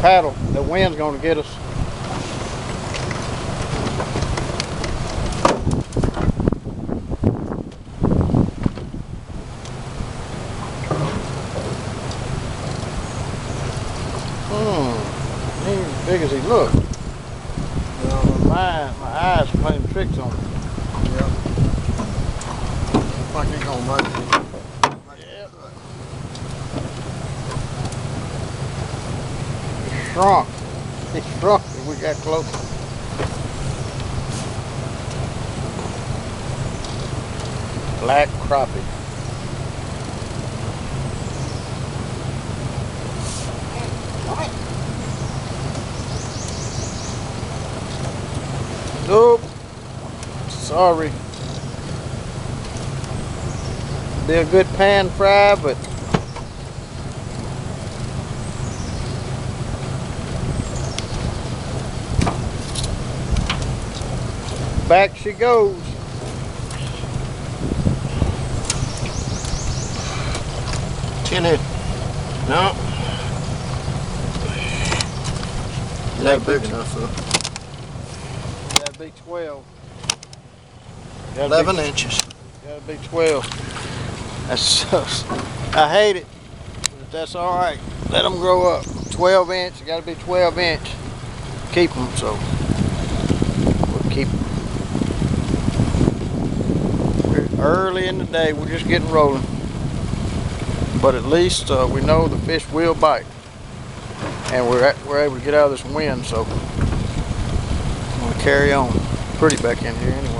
paddle. The wind's gonna get us. He ain't as big as he looked. My eyes are playing tricks on him. Yep. I think he's gonna make it. Yep. He shrunk. He shrunk as we got closer. Black crappie. Nope. Sorry. Be a good pan fry, but back she goes. Tinny. No. Not big enough though. Gotta be 12. 11 inches. Gotta be 12. That's I hate it, but that's all right. Let them grow up. 12 inch. Gotta be 12 inch. Keep them, so we'll keep them. We're early in the day. We're just getting rolling, but at least we know the fish will bite, and we're able to get out of this wind. So I'm gonna carry on. Pretty back in here anyway.